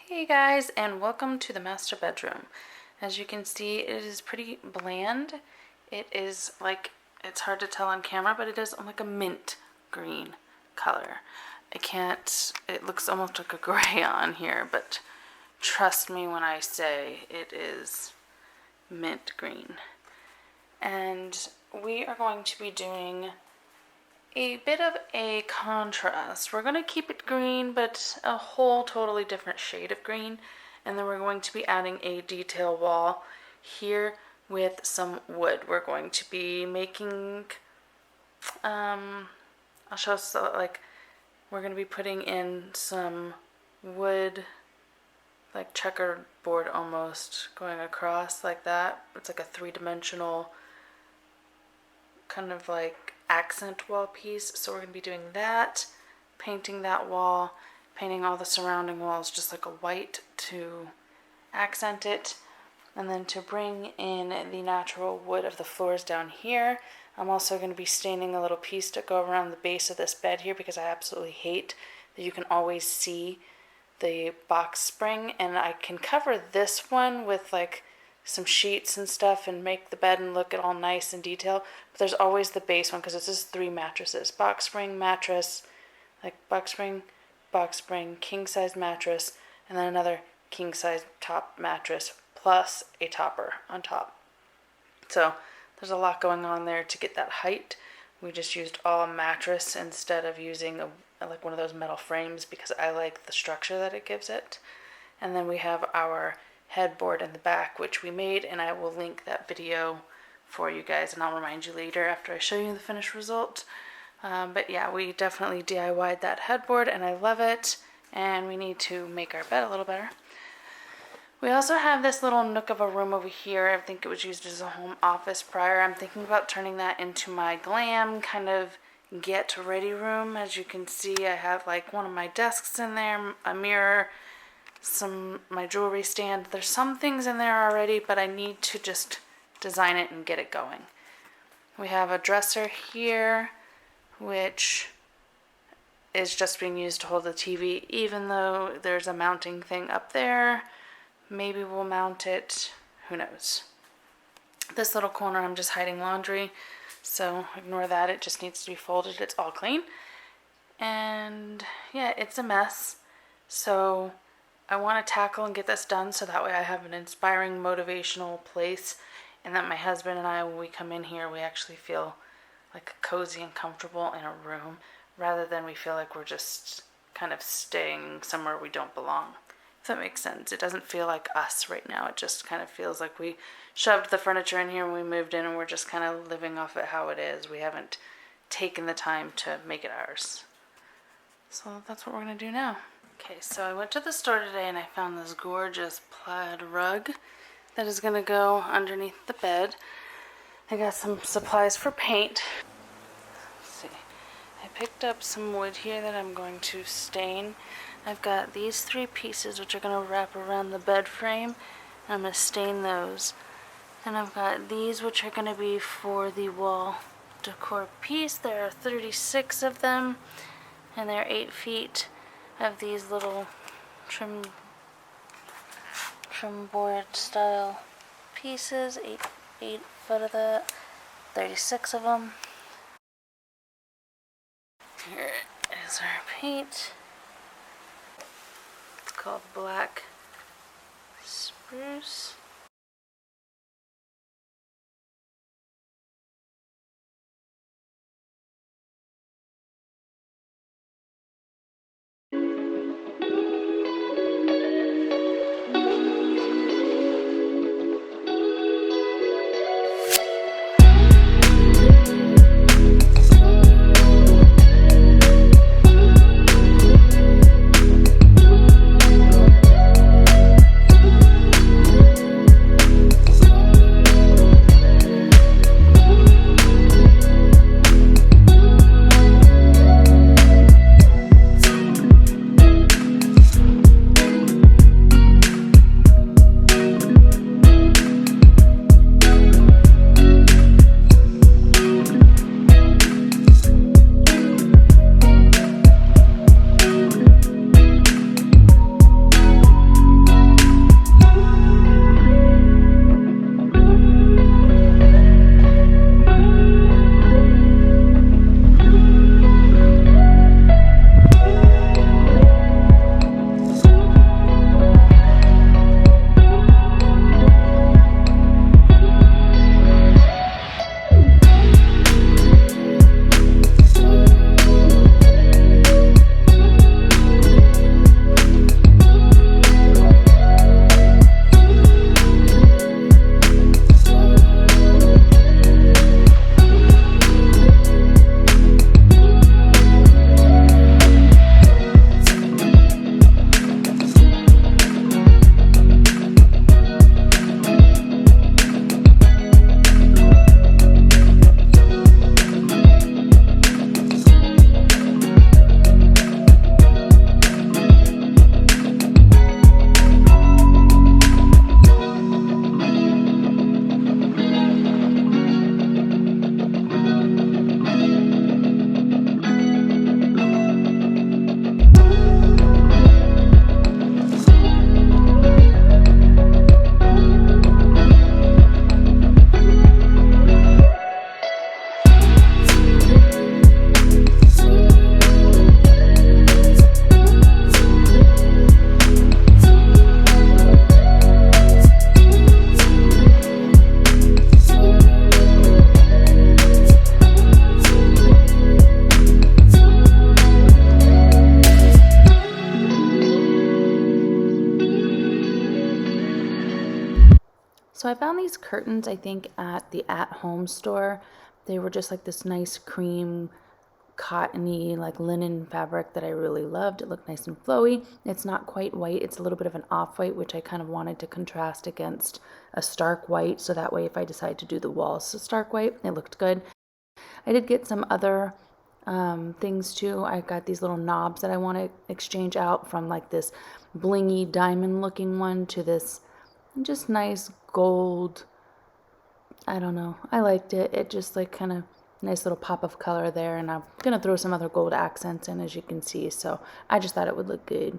Hey guys, and welcome to the master bedroom. As you can see, it is pretty bland. It is like, it's hard to tell on camera, but it is like a mint green color. It looks almost like a gray on here, but trust me when I say it is mint green. And we are going to be doing a bit of a contrast. We're going to keep it green, but a whole totally different shade of green. And then we're going to be adding a detail wall here with some wood. We're going to be making, I'll show us, we're going to be putting in some wood, like checkerboard almost, going across like that. It's like a three-dimensional kind of like accent wall piece. So we're going to be doing that, painting that wall, painting all the surrounding walls just like a white to accent it, and then to bring in the natural wood of the floors down here. I'm also going to be staining a little piece to go around the base of this bed here because I absolutely hate that you can always see the box spring, and I can cover this one with like some sheets and stuff and make the bed and look it all nice and detailed, but there's always the base one because it's just 3 mattresses: box spring, mattress, like box spring, king size mattress, and then another king size top mattress plus a topper on top. So there's a lot going on there to get that height. We just used all mattress instead of using like one of those metal frames because I like the structure that it gives it. And then we have our headboard in the back, which we made, and I will link that video for you guys, and I'll remind you later after I show you the finished result. But yeah, we definitely DIY'd that headboard and I love it, and we need to make our bed a little better. We also have this little nook of a room over here. I think it was used as a home office prior. I'm thinking about turning that into my glam kind of get ready room. As you can see, I have like one of my desks in there, a mirror, my jewelry stand. There's some things in there already, but I need to just design it and get it going. We have a dresser here, which is just being used to hold the TV, even though there's a mounting thing up there. Maybe we'll mount it, who knows. This little corner, I'm just hiding laundry, so ignore that. It just needs to be folded. It's all clean. And yeah, it's a mess, so I want to tackle and get this done so that way I have an inspiring, motivational place, and that my husband and I, when we come in here, we actually feel like cozy and comfortable in a room, rather than we feel like we're just kind of staying somewhere we don't belong. If that makes sense. It doesn't feel like us right now. It just kind of feels like we shoved the furniture in here and we moved in and we're just kind of living off it how it is. We haven't taken the time to make it ours. So that's what we're going to do now. Okay, so I went to the store today and I found this gorgeous plaid rug that is going to go underneath the bed. I got some supplies for paint. Let's see. I picked up some wood here that I'm going to stain. I've got these 3 pieces which are going to wrap around the bed frame. I'm going to stain those. And I've got these which are going to be for the wall decor piece. There are 36 of them and they're 8 feet. Of these little trim board style pieces, 8 foot of that, 36 of them. Here is our paint. It's called Black Spruce. So I found these curtains, I think, at the At Home store. They were just like this nice cream, cottony, like linen fabric that I really loved. It looked nice and flowy. It's not quite white. It's a little bit of an off-white, which I kind of wanted to contrast against a stark white. So that way, if I decide to do the walls a stark white, it looked good. I did get some other things too. I got these little knobs that I want to exchange out, from like this blingy diamond looking one to this just nice gold. I don't know. I liked it. It just like kind of nice little pop of color there, and I'm gonna throw some other gold accents in, as you can see. So I just thought it would look good.